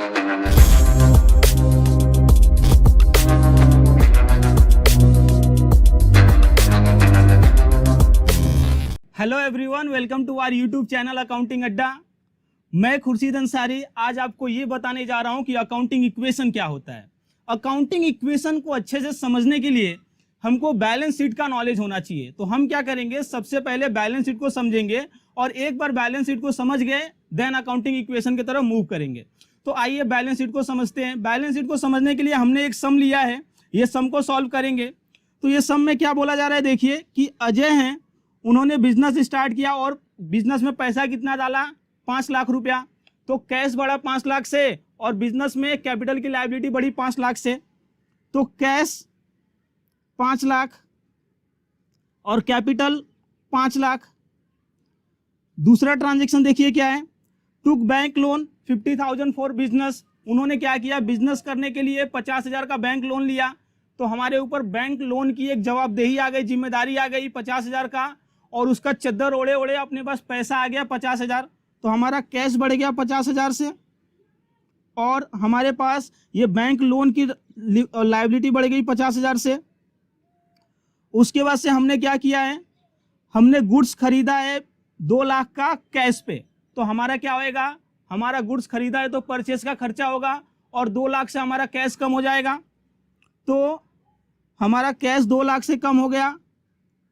Hello everyone, welcome to our YouTube channel accounting Adda. मैं खुर्शीद अंसारी आज आपको ये बताने जा रहा हूँ कि अकाउंटिंग इक्वेशन क्या होता है। अकाउंटिंग इक्वेशन को अच्छे से समझने के लिए हमको बैलेंस शीट का नॉलेज होना चाहिए। तो हम क्या करेंगे, सबसे पहले बैलेंस शीट को समझेंगे और एक बार बैलेंस शीट को समझ गए देन अकाउंटिंग इक्वेशन की तरफ मूव करेंगे। तो आइए बैलेंस शीट को समझते हैं। बैलेंस शीट को समझने के लिए हमने एक सम लिया है, ये सम को सॉल्व करेंगे। तो ये सम में क्या बोला जा रहा है, देखिए कि अजय हैं, उन्होंने बिजनेस स्टार्ट किया और बिजनेस में पैसा कितना डाला, 5 लाख रुपया। तो कैश बढ़ा 5 लाख से और बिजनेस में कैपिटल की लायबिलिटी बढ़ी 5 लाख से। तो कैश 5 लाख और कैपिटल 5 लाख। दूसरा ट्रांजैक्शन देखिए क्या है, टुक बैंक लोन 50,000 फॉर बिजनेस। उन्होंने क्या किया, बिजनेस करने के लिए 50,000 का बैंक लोन लिया। तो हमारे ऊपर बैंक लोन की एक जवाबदेही आ गई, जिम्मेदारी आ गई 50,000 का, और उसका चद्दर ओढ़े ओढ़े अपने पास पैसा आ गया 50,000। तो हमारा कैश बढ़ गया 50,000 से और हमारे पास ये बैंक लोन की लायबिलिटी बढ़ गई 50,000 से। उसके बाद से हमने क्या किया है, हमने गुड्स खरीदा है 2 लाख का कैश पे। तो हमारा क्या होएगा, हमारा गुड्स खरीदा है तो परचेस का खर्चा होगा और 2 लाख से हमारा कैश कम हो जाएगा। तो हमारा कैश 2 लाख से कम हो गया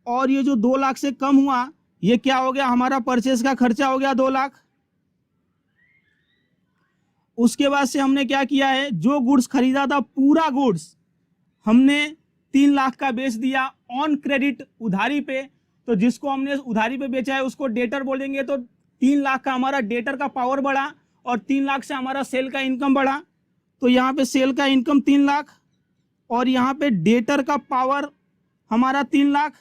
और ये जो 2 लाख से कम हुआ ये क्या हो गया, हमारा परचेस का खर्चा हो गया 2 लाख। उसके बाद से हमने क्या किया है, जो गुड्स खरीदा था पूरा गुड्स हमने 3 लाख का बेच दिया ऑन क्रेडिट, उधारी पे। तो जिसको हमने उधारी पे बेचा है उसको डेटर बोलेंगे। तो 3 लाख का हमारा डेटर का पावर बढ़ा और 3 लाख से हमारा सेल का इनकम बढ़ा। तो यहाँ पे सेल का इनकम 3 लाख और यहाँ पे डेटर का पावर हमारा 3 लाख।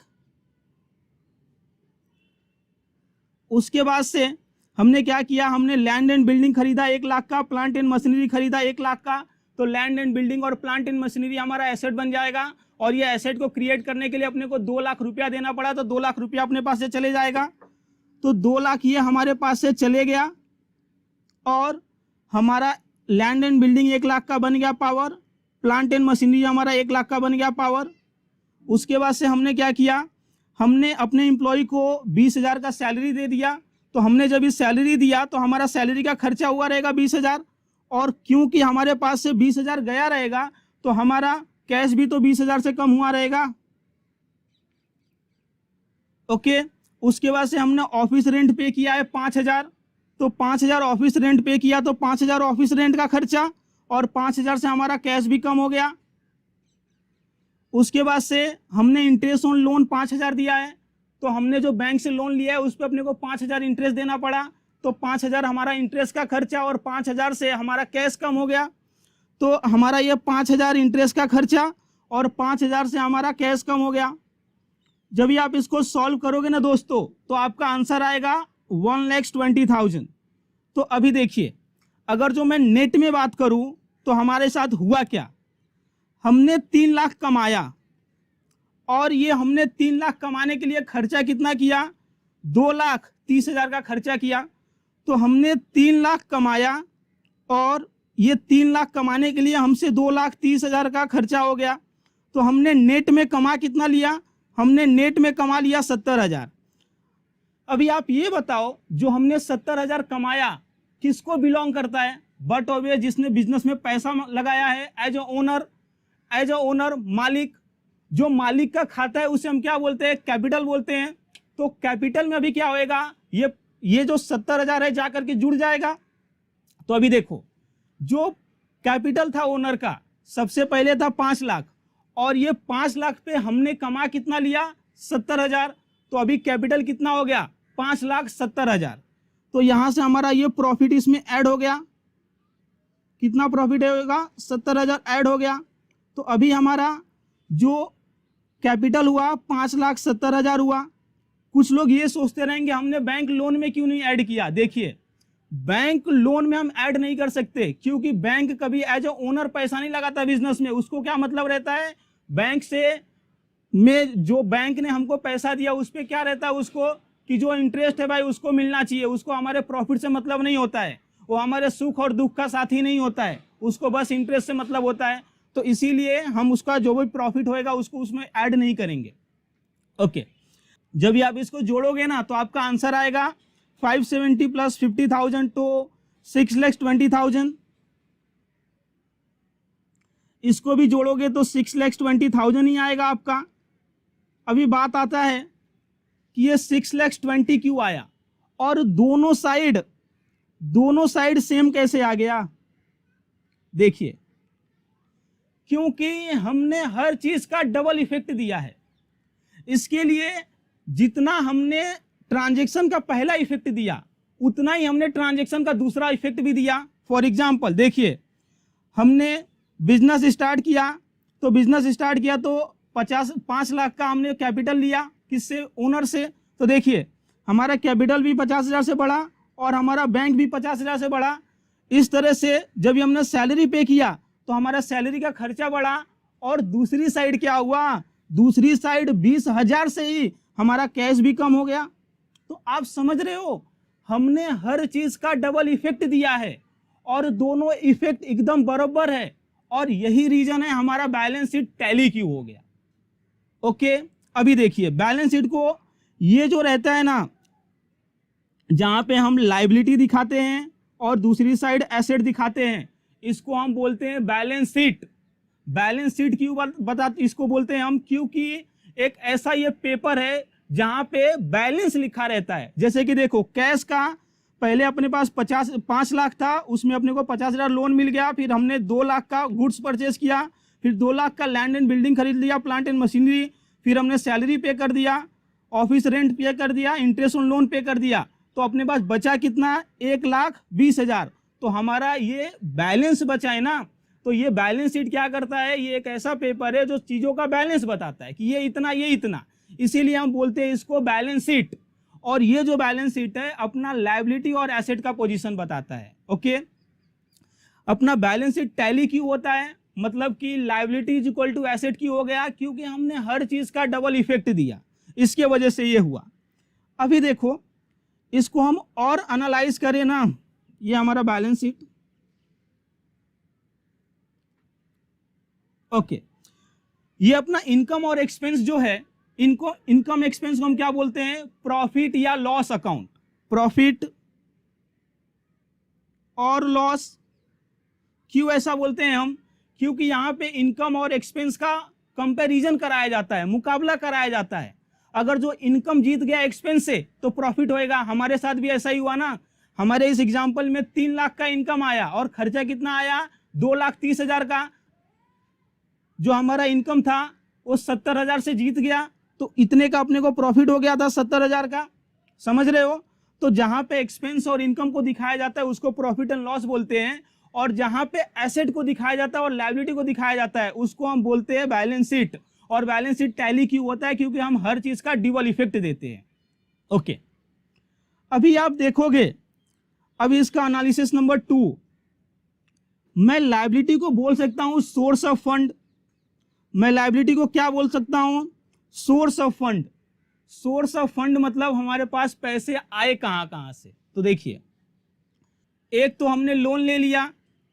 उसके बाद से हमने क्या किया, हमने लैंड एंड बिल्डिंग खरीदा 1 लाख का, प्लांट एंड मशीनरी खरीदा 1 लाख का। तो लैंड एंड बिल्डिंग और प्लांट एंड मशीनरी हमारा एसेट बन जाएगा और ये एसेट को क्रिएट करने के लिए अपने को 2 लाख रुपया देना पड़ा। तो 2 लाख रुपया अपने पास से चले जाएगा। तो 2 लाख ये हमारे पास से चले गया और हमारा लैंड एंड बिल्डिंग 1 लाख का बन गया पावर, प्लांट एंड मशीनरी हमारा 1 लाख का बन गया पावर। उसके बाद से हमने क्या किया, हमने अपने एम्प्लॉय को 20,000 का सैलरी दे दिया। तो हमने जब इस सैलरी दिया तो हमारा सैलरी का खर्चा हुआ रहेगा 20,000 और क्योंकि हमारे पास से 20,000 गया रहेगा तो हमारा कैश भी तो 20,000 से कम हुआ रहेगा। ओके। उसके बाद से हमने ऑफिस रेंट पे किया है 5,000। तो 5,000 ऑफिस रेंट पे किया तो 5,000 ऑफिस रेंट का खर्चा और 5,000 से हमारा कैश भी कम हो गया। उसके बाद से हमने इंटरेस्ट ऑन लोन 5,000 दिया है। तो हमने जो बैंक से लोन लिया है उस पर अपने को 5,000 इंटरेस्ट देना पड़ा। तो 5,000 हमारा इंटरेस्ट का खर्चा और 5,000 से हमारा कैश कम हो गया। तो हमारा ये 5,000 इंटरेस्ट का खर्चा और 5,000 से हमारा कैश कम हो गया। जब भी आप इसको सॉल्व करोगे ना दोस्तों तो आपका आंसर आएगा 1,20,000। तो अभी देखिए, अगर जो मैं नेट में बात करूं तो हमारे साथ हुआ क्या, हमने 3 लाख कमाया और ये हमने 3 लाख कमाने के लिए खर्चा कितना किया, 2,30,000 का खर्चा किया। तो हमने 3 लाख कमाया और ये 3 लाख कमाने के लिए हमसे 2,30,000 का खर्चा हो गया। तो हमने नेट में कमा कितना लिया, हमने नेट में कमा लिया 70,000। अभी आप ये बताओ, जो हमने 70,000 कमाया किसको बिलोंग करता है, बट ऑब्वियस जिसने बिजनेस में पैसा लगाया है, एज अ ओनर मालिक। जो मालिक का खाता है उसे हम क्या बोलते हैं, कैपिटल बोलते हैं। तो कैपिटल में अभी क्या होएगा, ये जो 70,000 है जाकर के जुड़ जाएगा। तो अभी देखो, जो कैपिटल था ओनर का सबसे पहले था 5 लाख और ये 5 लाख पे हमने कमा कितना लिया, 70,000। तो अभी कैपिटल कितना हो गया, 5,70,000। तो यहां से हमारा ये प्रॉफिट इसमें ऐड हो गया। कितना प्रॉफिट होगा, 70,000 ऐड हो गया। तो अभी हमारा जो कैपिटल हुआ 5,70,000 हुआ। कुछ लोग ये सोचते रहेंगे हमने बैंक लोन में क्यों नहीं ऐड किया। देखिए, बैंक लोन में हम ऐड नहीं कर सकते क्योंकि बैंक कभी एज अ ओनर पैसा नहीं लगाता बिजनेस में। उसको क्या मतलब रहता है, बैंक से में जो बैंक ने हमको पैसा दिया उस पर क्या रहता है उसको कि जो इंटरेस्ट है भाई उसको मिलना चाहिए, उसको हमारे प्रॉफिट से मतलब नहीं होता है। वो हमारे सुख और दुख का साथी नहीं होता है, उसको बस इंटरेस्ट से मतलब होता है। तो इसीलिए हम उसका जो भी प्रॉफिट होएगा उसको उसमें ऐड नहीं करेंगे। ओके, जब भी आप इसको जोड़ोगे ना तो आपका आंसर आएगा 570 प्लस 50,000 तो 6,20,000। इसको भी जोड़ोगे तो 6,20,000 ही आएगा आपका। अभी बात आता है कि ये 6,20,000 क्यों आया और दोनों साइड सेम कैसे आ गया। देखिए, क्योंकि हमने हर चीज का डबल इफेक्ट दिया है। इसके लिए जितना हमने ट्रांजैक्शन का पहला इफेक्ट दिया उतना ही हमने ट्रांजैक्शन का दूसरा इफेक्ट भी दिया। फॉर एग्जांपल देखिए, हमने बिजनेस स्टार्ट किया तो 5 लाख का हमने कैपिटल लिया, किससे? ओनर से। तो देखिए हमारा कैपिटल भी 50,000 से बढ़ा और हमारा बैंक भी 50,000 से बढ़ा। इस तरह से जब हमने सैलरी पे किया तो हमारा सैलरी का खर्चा बढ़ा और दूसरी साइड क्या हुआ? दूसरी साइड 20,000 से ही हमारा कैश भी कम हो गया। तो आप समझ रहे हो, हमने हर चीज का डबल इफेक्ट दिया है और दोनों इफेक्ट एकदम बराबर है और यही रीजन है हमारा बैलेंस शीट टैली क्यों हो गया। ओके, अभी देखिए बैलेंस शीट को ये जो रहता है ना, जहां पे हम लायबिलिटी दिखाते हैं और दूसरी साइड एसेट दिखाते हैं, इसको हम बोलते हैं बैलेंस शीट। बैलेंस शीट क्यों इसको बोलते हैं हम? क्योंकि एक ऐसा ये पेपर है जहां पे बैलेंस लिखा रहता है। जैसे कि देखो, कैश का पहले अपने पास 5 लाख था, उसमें अपने को 50,000 लोन मिल गया, फिर हमने 2 लाख का गुड्स परचेज किया, फिर 2 लाख का लैंड एंड बिल्डिंग खरीद लिया, प्लांट एंड मशीनरी, फिर हमने सैलरी पे कर दिया, ऑफिस रेंट पे कर दिया, इंटरेस्ट ऑन लोन पे कर दिया, तो अपने पास बचा कितना? 1,20,000। तो हमारा ये बैलेंस बचा है ना। तो ये बैलेंस शीट क्या करता है? ये एक ऐसा पेपर है जो चीजों का बैलेंस बताता है कि ये इतना, ये इतना, इसीलिए हम बोलते हैं इसको बैलेंस शीट। और ये जो बैलेंस शीट है अपना लायबिलिटी और एसेट का पोजीशन बताता है। ओके, अपना बैलेंस शीट टैली क्यों होता है? मतलब कि liability is equal to asset क्यों हो गया? क्योंकि हमने हर चीज का डबल इफेक्ट दिया, इसके वजह से ये हुआ। अभी देखो, इसको हम और एनालाइज करें ना, ये हमारा बैलेंस शीट। ओके, ये अपना इनकम और एक्सपेंस जो है, इनको इनकम एक्सपेंस को हम क्या बोलते हैं? प्रॉफिट या लॉस अकाउंट। प्रॉफिट और लॉस क्यों ऐसा बोलते हैं हम? क्योंकि यहां पे इनकम और एक्सपेंस का कंपैरिजन कराया जाता है, मुकाबला कराया जाता है। अगर जो इनकम जीत गया एक्सपेंस से तो प्रॉफिट होएगा। हमारे साथ भी ऐसा ही हुआ ना। हमारे इस एग्जांपल में 3 लाख का इनकम आया और खर्चा कितना आया? 2,30,000 का। जो हमारा इनकम था वो 70,000 से जीत गया, तो इतने का अपने को प्रॉफिट हो गया था 70,000 का। समझ रहे हो? तो जहां पे एक्सपेंस और इनकम को दिखाया जाता है उसको प्रॉफिट एंड लॉस बोलते हैं, और जहां पे एसेट को दिखाया जाता है और लायबिलिटी को दिखाया जाता है उसको हम बोलते हैं बैलेंस शीट। और बैलेंस शीट टैली क्यों होता है? क्योंकि हम हर चीज का डबल इफेक्ट देते हैं। ओके, अभी आप देखोगे, अभी इसका एनालिसिस नंबर 2, मैं लायबिलिटी को बोल सकता हूं सोर्स ऑफ फंड। मैं लायबिलिटी को क्या बोल सकता हूं? Source of fund. Source of fund मतलब हमारे पास पैसे आए कहां से। तो देखिए, एक तो हमने लोन ले लिया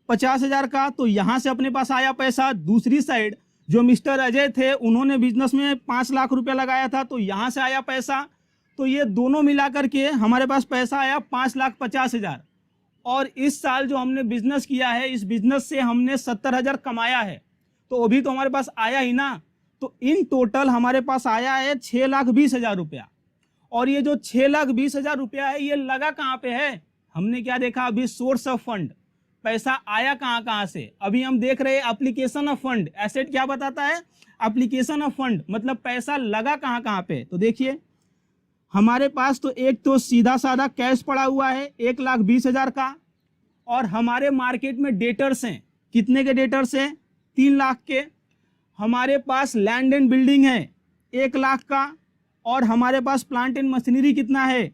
50,000 का, तो यहां से अपने पास आया पैसा। दूसरी साइड जो मिस्टर अजय थे उन्होंने बिजनेस में 5 लाख रुपया लगाया था, तो यहां से आया पैसा। तो ये दोनों मिलाकर के हमारे पास पैसा आया 5,50,000। और इस साल जो हमने बिजनेस किया है, इस बिजनेस से हमने 70,000 कमाया है, तो अभी तो हमारे पास आया ही ना। तो इन टोटल हमारे पास आया है 6,20,000 रुपया। और ये जो 6,20,000 रुपया है ये लगा कहाँ पे है? हमने क्या देखा अभी? Source of fund. पैसा आया कहाँ से? अभी हम देख रहे हैं एप्लीकेशन ऑफ फंड। एसेट क्या बताता है? एप्लीकेशन ऑफ फंड, मतलब पैसा लगा कहाँ पे। तो देखिए हमारे पास तो एक तो सीधा साधा कैश पड़ा हुआ है 1,20,000 का, और हमारे मार्केट में डेटर्स हैं। कितने के डेटर्स हैं? 3 लाख के। हमारे पास लैंड एंड बिल्डिंग है 1 लाख का, और हमारे पास प्लांट एंड मशीनरी कितना है?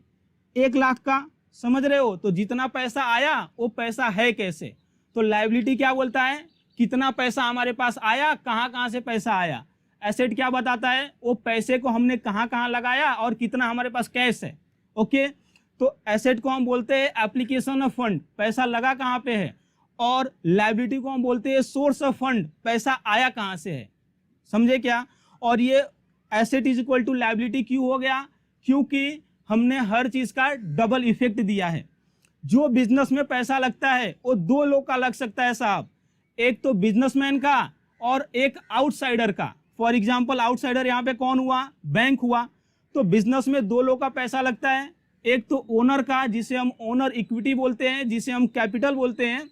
1 लाख का। समझ रहे हो? तो जितना पैसा आया वो पैसा है कैसे। तो लायबिलिटी क्या बोलता है? कितना पैसा हमारे पास आया, कहाँ से पैसा आया। एसेट क्या बताता है? वो पैसे को हमने कहाँ लगाया और कितना हमारे पास कैश है। ओके, तो एसेट को हम बोलते हैं एप्लीकेशन ऑफ फंड, पैसा लगा कहाँ पे है, और लायबिलिटी को हम बोलते हैं सोर्स ऑफ फंड, पैसा आया कहाँ से है। समझे क्या? और ये asset is equal to liability क्यों हो गया? क्योंकि हमने हर चीज का डबल इफेक्ट दिया है। जो बिजनेस में पैसा लगता है वो दो लोग का लग सकता है साहब, एक तो बिजनेसमैन का और एक आउटसाइडर का। फॉर एग्जांपल आउटसाइडर यहाँ पे कौन हुआ? बैंक हुआ। तो बिजनेस में दो लोग का पैसा लगता है, एक तो ओनर का जिसे हम ओनर इक्विटी बोलते हैं, जिसे हम कैपिटल बोलते हैं,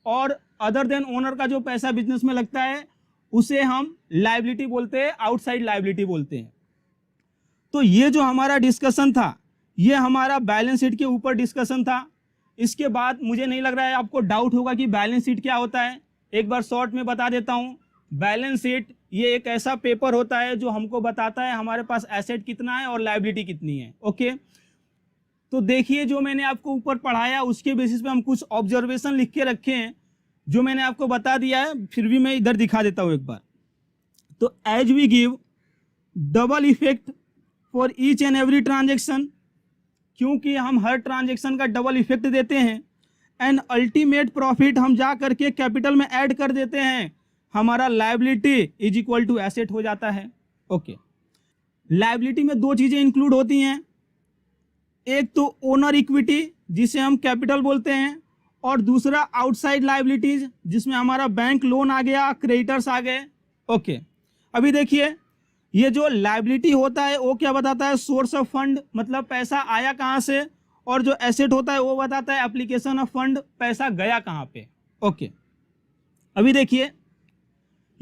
और अदर देन ओनर का जो पैसा बिजनेस में लगता है उसे हम लायबिलिटी बोलते हैं, आउटसाइड लायबिलिटी बोलते हैं। तो ये जो हमारा डिस्कशन था ये हमारा बैलेंस शीट के ऊपर डिस्कशन था। इसके बाद मुझे नहीं लग रहा है आपको डाउट होगा कि बैलेंस शीट क्या होता है। एक बार शॉर्ट में बता देता हूँ। बैलेंस शीट ये एक ऐसा पेपर होता है जो हमको बताता है हमारे पास एसेट कितना है और लायबिलिटी कितनी है। ओके, तो देखिए जो मैंने आपको ऊपर पढ़ाया उसके बेसिस पे हम कुछ ऑब्जर्वेशन लिख के रखे हैं जो मैंने आपको बता दिया है, फिर भी मैं इधर दिखा देता हूँ एक बार। तो as we give double effect for each and every transaction, क्योंकि हम हर ट्रांजेक्शन का डबल इफेक्ट देते हैं, एंड अल्टीमेट प्रॉफिट हम जा करके कैपिटल में ऐड कर देते हैं, हमारा liability is equal to asset हो जाता है। ओके, लायबिलिटी में दो चीजें इंक्लूड होती हैं, एक तो ओनर इक्विटी जिसे हम कैपिटल बोलते हैं, और दूसरा आउटसाइड लायबिलिटीज जिसमें हमारा बैंक लोन आ गया, क्रेडिटर्स आ गए। ओके, अभी देखिए ये जो लायबिलिटी होता है वो क्या बताता है? सोर्स ऑफ फंड, मतलब पैसा आया कहाँ से, और जो एसेट होता है वो बताता है एप्लीकेशन ऑफ फंड, पैसा गया कहाँ पे। ओके, अभी देखिए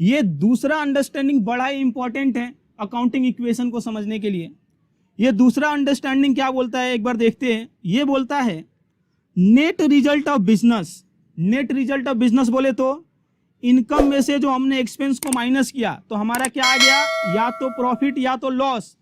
ये दूसरा अंडरस्टैंडिंग बड़ा ही इंपॉर्टेंट है अकाउंटिंग इक्वेशन को समझने के लिए। ये दूसरा अंडरस्टैंडिंग क्या बोलता है एक बार देखते हैं। ये बोलता है net result of business. Net result of business बोले तो इनकम में से जो हमने एक्सपेंस को माइनस किया तो हमारा क्या आ गया? या तो प्रॉफिट या तो लॉस।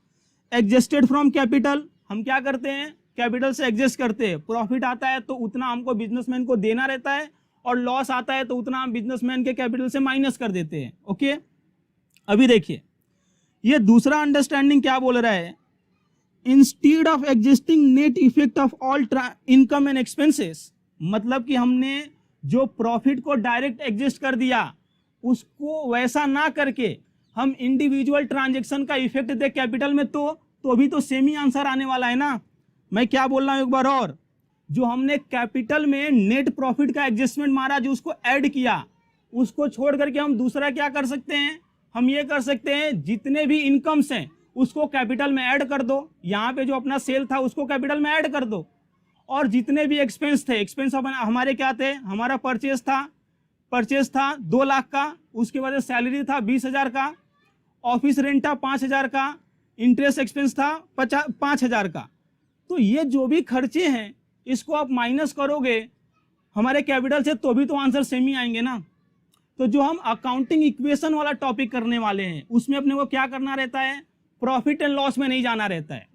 एडजस्टेड फ्रॉम कैपिटल, हम क्या करते हैं? कैपिटल से एडजस्ट करते हैं। प्रॉफिट आता है तो उतना हमको बिजनेसमैन को देना रहता है, और लॉस आता है तो उतना हम बिजनेसमैन के कैपिटल से माइनस कर देते हैं। ओके, अभी देखिए ये दूसरा अंडरस्टैंडिंग क्या बोल रहा है? Instead of existing net effect of all income and expenses, मतलब कि हमने जो प्रॉफिट को डायरेक्ट एडजस्ट कर दिया उसको वैसा ना करके हम इंडिविजुअल ट्रांजैक्शन का इफेक्ट दे कैपिटल में, तो भी तो सेम ही आंसर आने वाला है ना। मैं क्या बोल रहा हूं एक बार और, जो हमने कैपिटल में नेट प्रॉफिट का एडजस्टमेंट मारा, जो उसको ऐड किया, उसको छोड़ करके हम दूसरा क्या कर सकते हैं? हम ये कर सकते हैं जितने भी इनकम्स हैं उसको कैपिटल में ऐड कर दो। यहाँ पे जो अपना सेल था उसको कैपिटल में ऐड कर दो, और जितने भी एक्सपेंस थे, एक्सपेंस हमारे क्या थे? हमारा परचेज था 2 लाख का, उसके बाद सैलरी था 20,000 का, ऑफिस रेंट था 5,000 का, इंटरेस्ट एक्सपेंस था 5,000 का। तो ये जो भी खर्चे हैं इसको आप माइनस करोगे हमारे कैपिटल से तो भी तो आंसर सेम ही आएंगे ना। तो जो हम अकाउंटिंग इक्वेशन वाला टॉपिक करने वाले हैं उसमें अपने को क्या करना रहता है? प्रॉफिट एंड लॉस में नहीं जाना रहता है।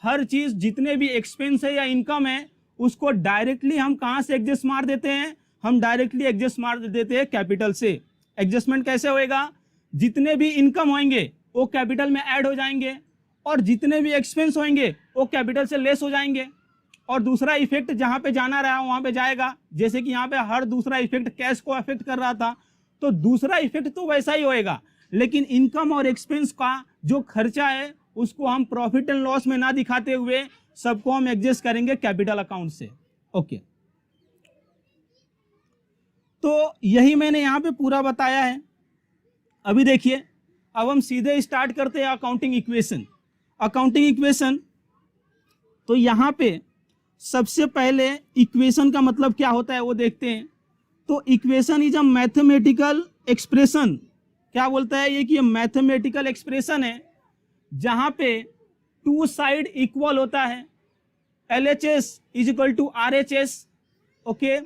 हर चीज जितने भी एक्सपेंस है या इनकम है उसको डायरेक्टली हम कहाँ से एडजस्ट मार देते हैं? हम डायरेक्टली एडजस्ट मार देते हैं कैपिटल से। एडजस्टमेंट कैसे होएगा? जितने भी इनकम होंगे वो कैपिटल में ऐड हो जाएंगे, और जितने भी एक्सपेंस होंगे वो कैपिटल से लेस हो जाएंगे, और दूसरा इफेक्ट जहाँ पे जाना रहा वहाँ पे जाएगा। जैसे कि यहाँ पे हर दूसरा इफेक्ट कैश को अफेक्ट कर रहा था, तो दूसरा इफेक्ट तो वैसा ही होएगा, लेकिन इनकम और एक्सपेंस का जो खर्चा है उसको हम प्रॉफिट एंड लॉस में ना दिखाते हुए सबको हम एडजस्ट करेंगे कैपिटल अकाउंट से। ओके, तो यही मैंने यहाँ पे पूरा बताया है। अभी देखिए अब हम सीधे स्टार्ट करते हैं अकाउंटिंग इक्वेशन। अकाउंटिंग इक्वेशन, तो यहाँ पे सबसे पहले इक्वेशन का मतलब क्या होता है वो देखते हैं। तो equation is a mathematical expression. क्या बोलता है ये? कि मैथमेटिकल एक्सप्रेशन है जहाँ पे 2 साइड इक्वल होता है। LHS is equal to RHS। Okay,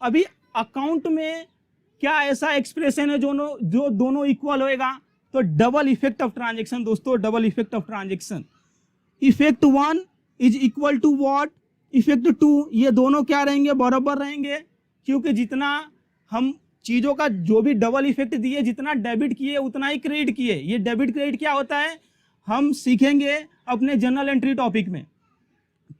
अभी अकाउंट में क्या ऐसा एक्सप्रेशन है जो दोनों इक्वल होएगा? तो डबल इफेक्ट ऑफ ट्रांजेक्शन दोस्तों, double effect of transaction. Effect 1 is equal to what? Effect 2। ये दोनों क्या रहेंगे? बराबर रहेंगे, क्योंकि जितना हम चीज़ों का जो भी डबल इफेक्ट दिए, जितना डेबिट किए उतना ही क्रेडिट किए। ये डेबिट क्रेडिट क्या होता है हम सीखेंगे अपने जनरल एंट्री टॉपिक में।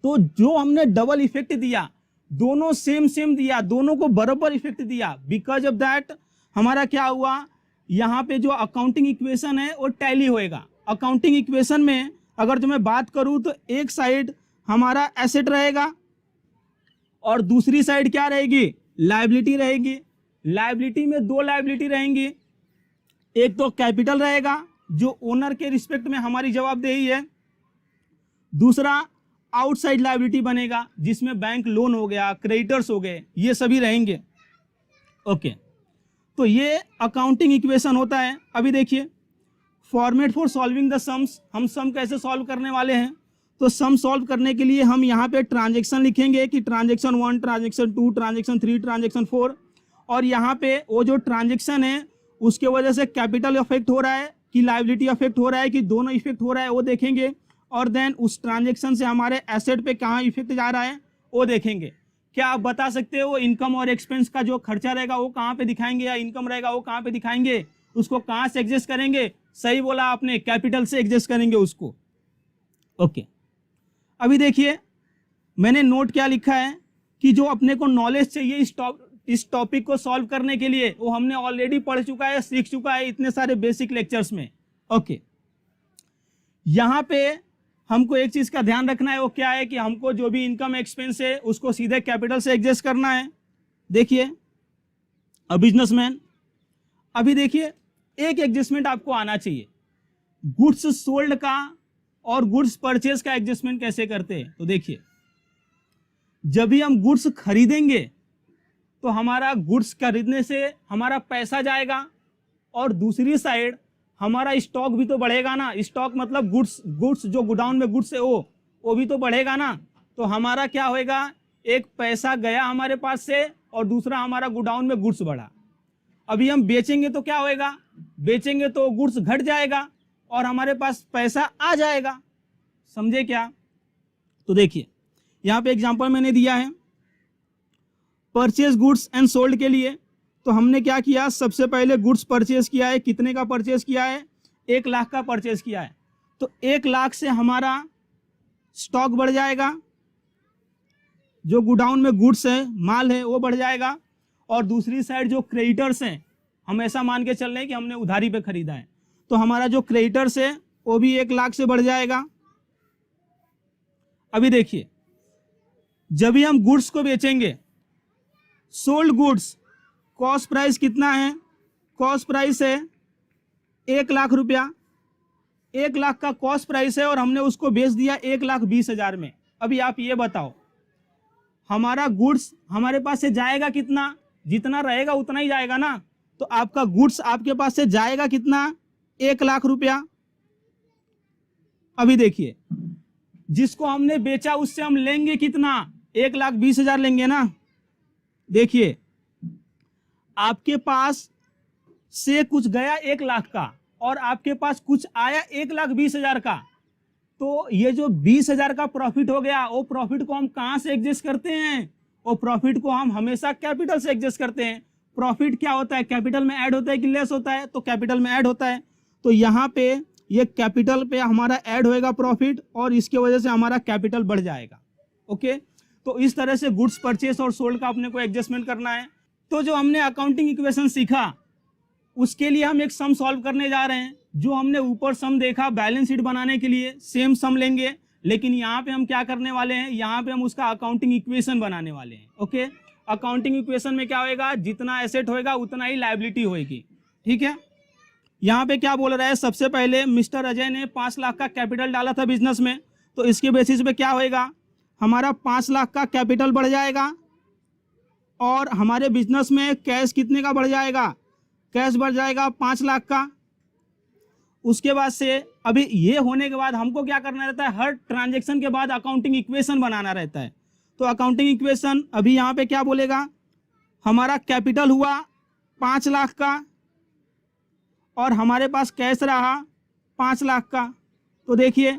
तो जो हमने डबल इफेक्ट दिया, दोनों सेम सेम दिया, दोनों को बराबर इफेक्ट दिया, बिकॉज ऑफ दैट हमारा क्या हुआ, यहाँ पे जो अकाउंटिंग इक्वेशन है वो टैली होएगा। अकाउंटिंग इक्वेशन में अगर जो मैं बात करूँ तो एक साइड हमारा एसेट रहेगा और दूसरी साइड क्या रहेगी, लायबिलिटी रहेगी। लायबिलिटी में दो लायबिलिटी रहेंगी, एक तो कैपिटल रहेगा जो ओनर के रिस्पेक्ट में हमारी जवाबदेही है, दूसरा आउटसाइड लायबिलिटी बनेगा जिसमें बैंक लोन हो गया, क्रेडिटर्स हो गए, ये सभी रहेंगे। ओके, तो ये अकाउंटिंग इक्वेशन होता है। अभी देखिए format for solving the sums, हम सम कैसे सॉल्व करने वाले हैं। तो सम सॉल्व करने के लिए हम यहाँ पे ट्रांजेक्शन लिखेंगे कि ट्रांजेक्शन 1, ट्रांजेक्शन 2, ट्रांजेक्शन 3, ट्रांजेक्शन 4, और यहाँ पे वो जो ट्रांजेक्शन है उसके वजह से कैपिटल इफेक्ट हो रहा है कि लायबिलिटी इफेक्ट हो रहा है कि दोनों इफेक्ट हो रहा है वो देखेंगे, और देन उस ट्रांजेक्शन से हमारे एसेट पे कहाँ इफेक्ट जा रहा है वो देखेंगे। क्या आप बता सकते हो इनकम और एक्सपेंस का जो खर्चा रहेगा वो कहाँ पे दिखाएंगे, या इनकम रहेगा वो कहाँ पे दिखाएंगे, उसको कहाँ से एडजस्ट करेंगे? सही बोला आपने, कैपिटल से एडजस्ट करेंगे उसको। ओके, अभी देखिए मैंने नोट क्या लिखा है कि जो अपने को नॉलेज चाहिए इस टॉपिक को सॉल्व करने के लिए वो हमने ऑलरेडी पढ़ चुका है, सीख चुका है इतने सारे बेसिक लेक्चर्स में। ओके, यहाँ पे हमको एक चीज का ध्यान रखना है, वो क्या है कि हमको जो भी इनकम एक्सपेंस है उसको सीधे कैपिटल से एडजस्ट करना है। देखिए अ बिजनेसमैन, अभी देखिए एक एडजस्टमेंट आपको आना चाहिए, गुड्स सोल्ड का और गुड्स परचेज का एडजस्टमेंट कैसे करते हैं। तो देखिए जब भी हम गुड्स खरीदेंगे तो हमारा गुड्स खरीदने से हमारा पैसा जाएगा, और दूसरी साइड हमारा स्टॉक भी तो बढ़ेगा ना। स्टॉक मतलब गुड्स जो गोडाउन में गुड्स है वो भी तो बढ़ेगा ना। तो हमारा क्या होएगा, एक पैसा गया हमारे पास से और दूसरा हमारा गोडाउन में गुड्स बढ़ा। अभी हम बेचेंगे तो क्या होएगा, बेचेंगे तो गुड्स घट जाएगा और हमारे पास पैसा आ जाएगा। समझे क्या? तो देखिए यहाँ पे एग्जांपल मैंने दिया है परचेज गुड्स एंड सोल्ड के लिए। तो हमने क्या किया, सबसे पहले गुड्स परचेज किया है। कितने का परचेज किया है? 1 लाख का परचेज किया है। तो 1 लाख से हमारा स्टॉक बढ़ जाएगा, जो गोडाउन में गुड्स है, माल है, वो बढ़ जाएगा। और दूसरी साइड जो क्रेडिटर्स हैं, हम ऐसा मान के चल रहे हैं कि हमने उधारी पे खरीदा है, तो हमारा जो क्रेडिटर्स है वो भी 1 लाख से बढ़ जाएगा। अभी देखिए जब भी हम गुड्स को बेचेंगे, सोल्ड गुड्स कॉस्ट प्राइस कितना है? कॉस्ट प्राइस है 1 लाख रुपया। 1 लाख का कॉस्ट प्राइस है और हमने उसको बेच दिया 1,20,000 में। अभी आप ये बताओ हमारा गुड्स हमारे पास से जाएगा कितना? जितना रहेगा उतना ही जाएगा ना। तो आपका गुड्स आपके पास से जाएगा कितना? 1 लाख रुपया। अभी देखिए जिसको हमने बेचा उससे हम लेंगे कितना? 1,20,000 लेंगे ना। देखिए आपके पास से कुछ गया 1 लाख का और आपके पास कुछ आया 1,20,000 का, तो ये जो 20,000 का प्रॉफिट हो गया, वो प्रॉफिट को हम कहाँ से एडजस्ट करते हैं? वो प्रॉफिट को हम हमेशा कैपिटल से एडजस्ट करते हैं। प्रॉफिट क्या होता है, कैपिटल में ऐड होता है कि लेस होता है? तो कैपिटल में ऐड होता है। तो यहाँ पे ये कैपिटल पे हमारा ऐड होएगा प्रॉफिट, और इसके वजह से हमारा कैपिटल बढ़ जाएगा। ओके, तो इस तरह से गुड्स परचेस और सोल्ड का अपने को एडजस्टमेंट करना है। तो जो हमने अकाउंटिंग इक्वेशन सीखा उसके लिए हम एक सम सॉल्व करने जा रहे हैं। जो हमने ऊपर सम देखा बैलेंस शीट बनाने के लिए सेम सम लेंगे, लेकिन यहाँ पे हम क्या करने वाले हैं, यहाँ पे हम उसका अकाउंटिंग इक्वेशन बनाने वाले हैं। ओके, अकाउंटिंग इक्वेशन में क्या होएगा, जितना एसेट होएगा उतना ही लायबिलिटी होएगी। ठीक है, यहाँ पे क्या बोल रहा है, सबसे पहले मिस्टर अजय ने 5 लाख का कैपिटल डाला था बिजनेस में, तो इसके बेसिस पे क्या होएगा, हमारा 5 लाख का कैपिटल बढ़ जाएगा और हमारे बिजनेस में कैश कितने का बढ़ जाएगा, कैश बढ़ जाएगा 5 लाख का। उसके बाद से अभी ये होने के बाद हमको क्या करना रहता है, हर ट्रांजैक्शन के बाद अकाउंटिंग इक्वेशन बनाना रहता है। तो अकाउंटिंग इक्वेशन अभी यहाँ पे क्या बोलेगा, हमारा कैपिटल हुआ 5 लाख का और हमारे पास कैश रहा 5 लाख का। तो देखिए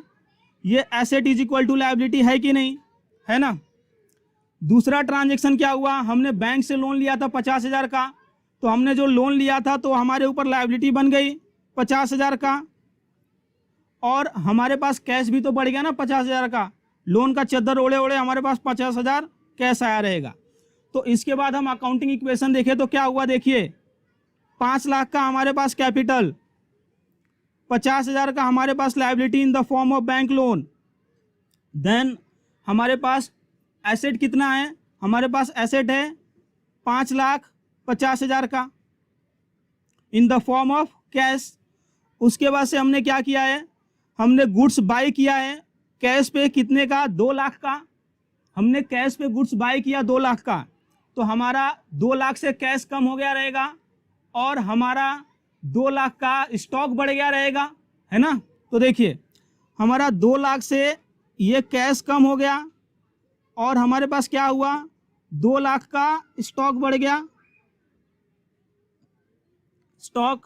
ये asset is equal to liability है कि नहीं, है ना। दूसरा ट्रांजैक्शन क्या हुआ, हमने बैंक से लोन लिया था 50,000 का, तो हमने जो लोन लिया था तो हमारे ऊपर लायबिलिटी बन गई 50,000 का, और हमारे पास कैश भी तो बढ़ गया ना 50,000 का, लोन का चद्दर ओढ़े ओढ़े हमारे पास 50,000 कैश आया रहेगा। तो इसके बाद हम अकाउंटिंग इक्वेशन देखें तो क्या हुआ, देखिए 5 लाख का हमारे पास कैपिटल, 50,000 का हमारे पास liability in the form of bank loan. Then हमारे पास एसेट कितना है, हमारे पास एसेट है 5,50,000 का इन द फॉर्म ऑफ कैश। उसके बाद से हमने क्या किया है, हमने गुड्स बाय किया है कैश पे कितने का, 2 लाख का। हमने कैश पे गुड्स बाय किया 2 लाख का, तो हमारा 2 लाख से कैश कम हो गया रहेगा और हमारा 2 लाख का स्टॉक बढ़ गया रहेगा, है ना। तो देखिए हमारा 2 लाख से ये कैश कम हो गया और हमारे पास क्या हुआ, 2 लाख का स्टॉक बढ़ गया, स्टॉक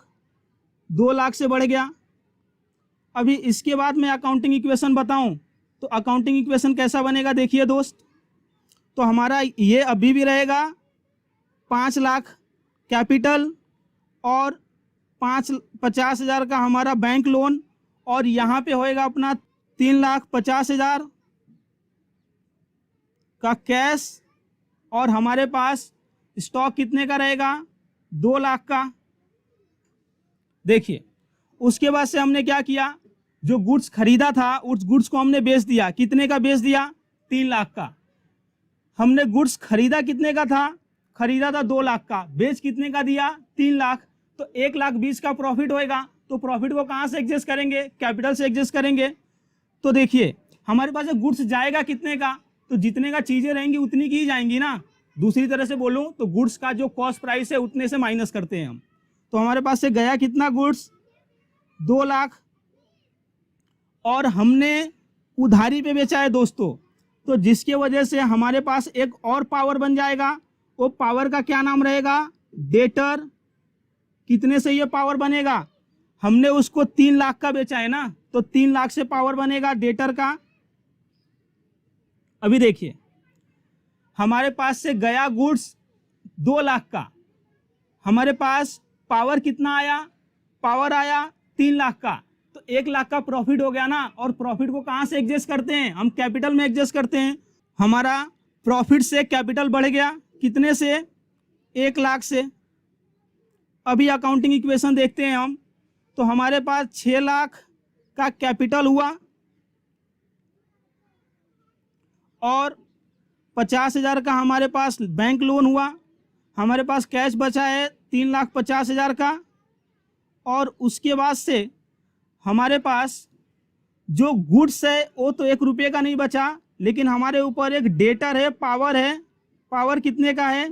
2 लाख से बढ़ गया। अभी इसके बाद मैं अकाउंटिंग इक्वेशन बताऊं तो अकाउंटिंग इक्वेशन कैसा बनेगा, देखिए दोस्त। तो हमारा ये अभी भी रहेगा 5 लाख कैपिटल और 50,000 का हमारा बैंक लोन, और यहाँ पे होएगा अपना 3,50,000 का कैश, और हमारे पास स्टॉक कितने का रहेगा, 2 लाख का। देखिए उसके बाद से हमने क्या किया, जो गुड्स खरीदा था उस गुड्स को हमने बेच दिया, कितने का बेच दिया, 3 लाख का। हमने गुड्स खरीदा कितने का था, खरीदा था 2 लाख का, बेच कितने का दिया, 3 लाख। तो 1,20,000 का प्रॉफिट होएगा। तो प्रॉफिट को कहाँ से एडजस्ट करेंगे, कैपिटल से एडजस्ट करेंगे। तो देखिए हमारे पास गुड्स जाएगा कितने का, तो जितने का चीज़ें रहेंगी उतनी की ही जाएंगी ना। दूसरी तरह से बोलूँ तो गुड्स का जो कॉस्ट प्राइस है उतने से माइनस करते हैं हम। तो हमारे पास से गया कितना गुड्स, 2 लाख, और हमने उधारी पे बेचा है दोस्तों। तो जिसके वजह से हमारे पास एक और पावर बन जाएगा, वो पावर का क्या नाम रहेगा, डेटर। कितने से ये पावर बनेगा, हमने उसको 3 लाख का बेचा है ना, तो 3 लाख से पावर बनेगा डेटर का। अभी देखिए हमारे पास से गया गुड्स 2 लाख का, हमारे पास पावर कितना आया, पावर आया 3 लाख का, तो 1 लाख का प्रॉफिट हो गया ना। और प्रॉफिट को कहाँ से एडजस्ट करते हैं, हम कैपिटल में एडजस्ट करते हैं। हमारा प्रॉफिट से कैपिटल बढ़ गया, कितने से, 1 लाख से। अभी अकाउंटिंग इक्वेशन देखते हैं हम, तो हमारे पास 6 लाख का कैपिटल हुआ और 50,000 का हमारे पास बैंक लोन हुआ। हमारे पास कैश बचा है 3,50,000 का, और उसके बाद से हमारे पास जो गुड्स है वो तो 1 रुपये का नहीं बचा, लेकिन हमारे ऊपर एक डेटर है, पावर है। पावर कितने का है,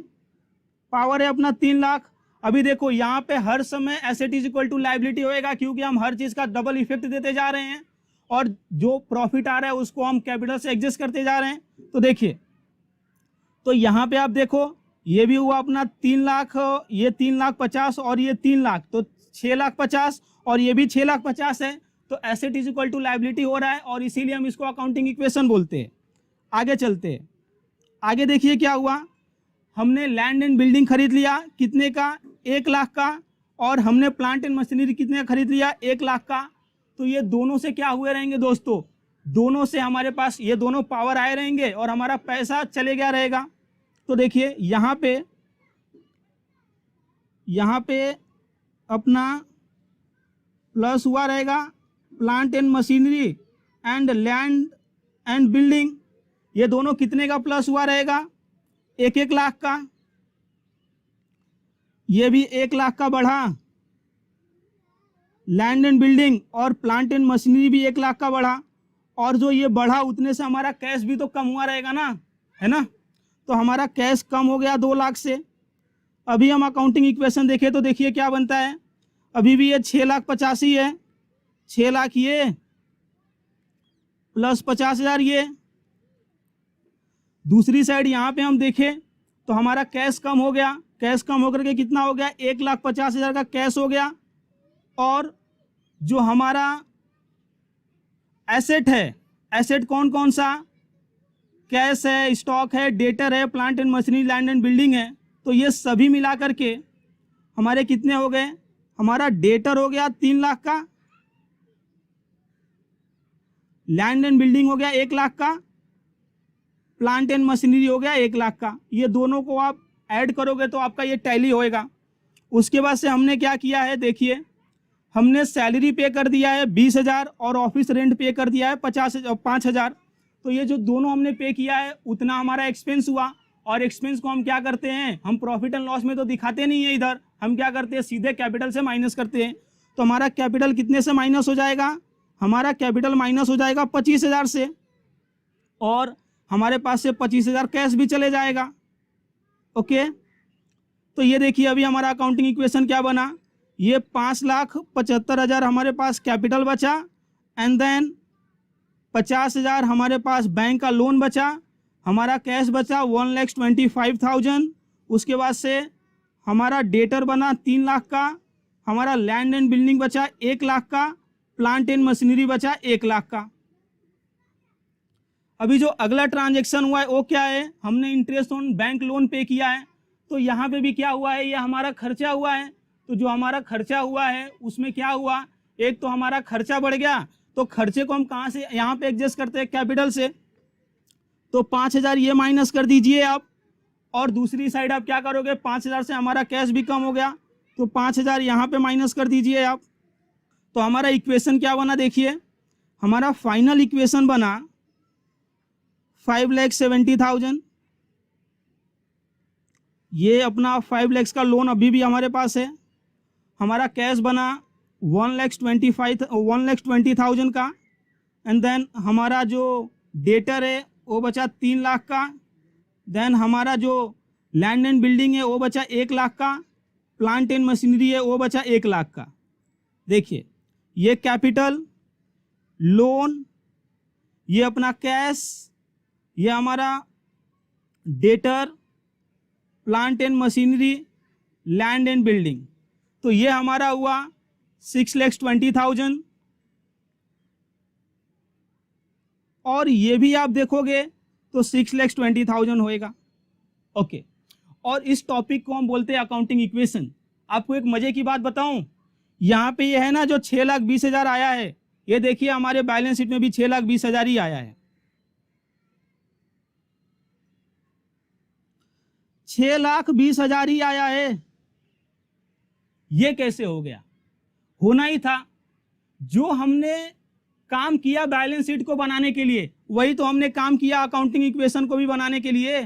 पावर है अपना 3 लाख। अभी देखो यहाँ पे हर समय asset is equal to liability होएगा, क्योंकि हम हर चीज़ का डबल इफेक्ट देते जा रहे हैं, और जो प्रॉफिट आ रहा है उसको हम कैपिटल से एडजस्ट करते जा रहे हैं। तो देखिए तो यहाँ पे आप देखो ये भी हुआ अपना 3 लाख, ये 3,50,000 और ये 3 लाख, तो 6,50,000, और ये भी 6,50,000 है। तो asset is equal to liability हो रहा है, और इसीलिए हम इसको अकाउंटिंग इक्वेशन बोलते हैं। आगे चलते हैं, आगे देखिए क्या हुआ, हमने लैंड एंड बिल्डिंग खरीद लिया कितने का, 1 लाख का, और हमने प्लांट एंड मशीनरी कितने का खरीद लिया, 1 लाख का। तो ये दोनों से क्या हुए रहेंगे दोस्तों, दोनों से हमारे पास ये दोनों पावर आए रहेंगे और हमारा पैसा चले गया रहेगा। तो देखिए यहाँ पे अपना प्लस हुआ रहेगा plant and machinery and land and building, ये दोनों कितने का प्लस हुआ रहेगा, 1-1 लाख का। ये भी 1 लाख का बढ़ा, लैंड एंड बिल्डिंग और प्लांट एंड मशीनरी भी 1 लाख का बढ़ा, और जो ये बढ़ा उतने से हमारा कैश भी तो कम हुआ रहेगा ना, है ना। तो हमारा कैश कम हो गया 2 लाख से। अभी हम अकाउंटिंग इक्वेशन देखें तो देखिए क्या बनता है, अभी भी ये 6,85,000 है, 6 लाख ये प्लस 50,000 ये। दूसरी साइड यहाँ पे हम देखें तो हमारा कैश कम हो गया, कैश कम होकर के कितना हो गया, 1,50,000 का कैश हो गया, और जो हमारा एसेट है, एसेट कौन कौन सा, कैश है, स्टॉक है, डेटर है, plant and machinery, land and building है। तो ये सभी मिला करके हमारे कितने हो गए, हमारा डेटर हो गया 3 लाख का, लैंड एंड बिल्डिंग हो गया 1 लाख का, प्लांट एंड मशीनरी हो गया 1 लाख का। ये दोनों को आप ऐड करोगे तो आपका ये टैली होएगा। उसके बाद से हमने क्या किया है, देखिए हमने सैलरी पे कर दिया है 20,000 और ऑफिस रेंट पे कर दिया है 5,000। तो ये जो दोनों हमने पे किया है उतना हमारा एक्सपेंस हुआ। और एक्सपेंस को हम क्या करते हैं, हम प्रॉफिट एंड लॉस में तो दिखाते नहीं है, इधर हम क्या करते हैं सीधे कैपिटल से माइनस करते हैं। तो हमारा कैपिटल कितने से माइनस हो जाएगा, हमारा कैपिटल माइनस हो जाएगा 25,000 से, और हमारे पास से 25,000 कैश भी चले जाएगा। ओके, तो ये देखिए अभी हमारा अकाउंटिंग इक्वेशन क्या बना, ये 5,75,000 हमारे पास कैपिटल बचा, एंड देन 50,000 हमारे पास बैंक का लोन बचा, हमारा कैश बचा 1,25,000। उसके बाद से हमारा डेटर बना 3 लाख का, हमारा लैंड एंड बिल्डिंग बचा 1 लाख का, प्लांट एंड मशीनरी बचा 1 लाख का। अभी जो अगला ट्रांजैक्शन हुआ है वो क्या है, हमने इंटरेस्ट ऑन बैंक लोन पे किया है। तो यहाँ पे भी क्या हुआ है, ये हमारा खर्चा हुआ है। तो जो हमारा खर्चा हुआ है उसमें क्या हुआ, एक तो हमारा खर्चा बढ़ गया, तो खर्चे को हम कहाँ से यहाँ पे एडजस्ट करते हैं, कैपिटल से। तो 5,000 ये माइनस कर दीजिए आप, और दूसरी साइड आप क्या करोगे, 5,000 से हमारा कैश भी कम हो गया, तो 5,000 यहाँ पे माइनस कर दीजिए आप। तो हमारा इक्वेशन क्या बना, देखिए हमारा फाइनल इक्वेशन बना 5,70,000। ये अपना 5 लाख का लोन अभी भी हमारे पास है। हमारा कैश बना 1,20,000 का, एंड देन हमारा जो डेटर है वो बचा 3 लाख का, देन हमारा जो लैंड एंड बिल्डिंग है वो बचा 1 लाख का, प्लांट एंड मशीनरी है वो बचा 1 लाख का। देखिए ये कैपिटल, लोन, ये अपना कैश, ये हमारा debtor, plant and machinery, land and building. तो ये हमारा हुआ 6,20,000। और ये भी आप देखोगे तो 6,20,000 होएगा। ओके, और इस टॉपिक को हम बोलते हैं अकाउंटिंग इक्वेशन। आपको एक मजे की बात बताऊं, यहाँ पे ये है ना जो 6,20,000 आया है, ये देखिए हमारे बैलेंस शीट में भी 6,20,000 ही आया है। 6,20,000 ही आया है। ये कैसे हो गया, होना ही था। जो हमने काम किया बैलेंस शीट को बनाने के लिए, वही तो हमने काम किया अकाउंटिंग इक्वेशन को भी बनाने के लिए।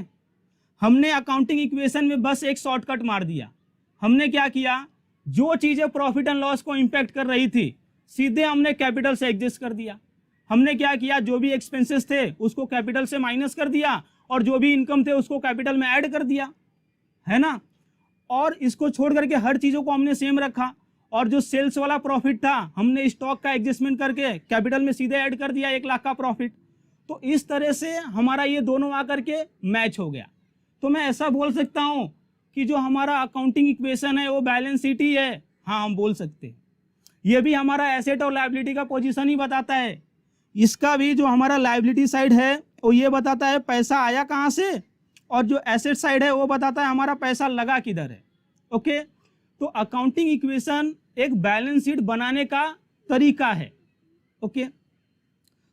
हमने अकाउंटिंग इक्वेशन में बस एक शॉर्टकट मार दिया। हमने क्या किया, जो चीजें प्रॉफिट एंड लॉस को इंपैक्ट कर रही थी सीधे हमने कैपिटल से एडजस्ट कर दिया। हमने क्या किया, जो भी एक्सपेंसेस थे उसको कैपिटल से माइनस कर दिया, और जो भी इनकम थे उसको कैपिटल में ऐड कर दिया, है ना। और इसको छोड़ करके हर चीजों को हमने सेम रखा, और जो सेल्स वाला प्रॉफिट था हमने स्टॉक का एडजस्टमेंट करके कैपिटल में सीधे ऐड कर दिया 1 लाख का प्रॉफिट। तो इस तरह से हमारा ये दोनों आकर के मैच हो गया। तो मैं ऐसा बोल सकता हूं कि जो हमारा अकाउंटिंग इक्वेशन है वो बैलेंस शीट ही है। हाँ, हम बोल सकते हैं। ये भी हमारा एसेट और लायबिलिटी का पोजीशन ही बताता है। इसका भी जो हमारा लायबिलिटी साइड है वो ये बताता है पैसा आया कहाँ से, और जो एसेट साइड है वो बताता है हमारा पैसा लगा किधर है। ओके, तो अकाउंटिंग इक्वेशन एक बैलेंस शीट बनाने का तरीका है। ओके,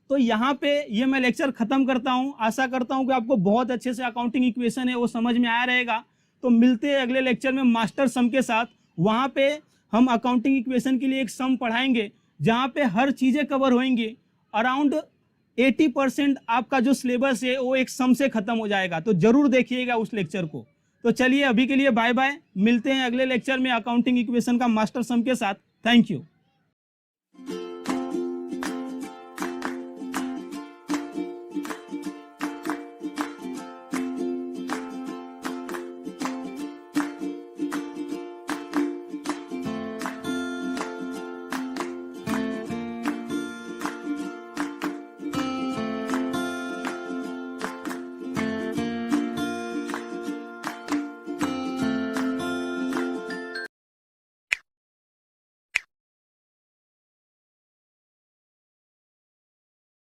तो यहाँ पे ये मैं लेक्चर खत्म करता हूँ। आशा करता हूँ कि आपको बहुत अच्छे से अकाउंटिंग इक्वेशन है वो समझ में आया रहेगा। तो मिलते हैं अगले लेक्चर में मास्टर सम के साथ। वहाँ पे हम अकाउंटिंग इक्वेशन के लिए एक सम पढ़ाएंगे जहाँ पे हर चीज़ें कवर होंगी। अराउंड 80% आपका जो सिलेबस है वो एक सम से खत्म हो जाएगा। तो जरूर देखिएगा उस लेक्चर को। तो चलिए अभी के लिए बाय बाय, मिलते हैं अगले लेक्चर में अकाउंटिंग इक्वेशन का मास्टर सम के साथ। Thank you.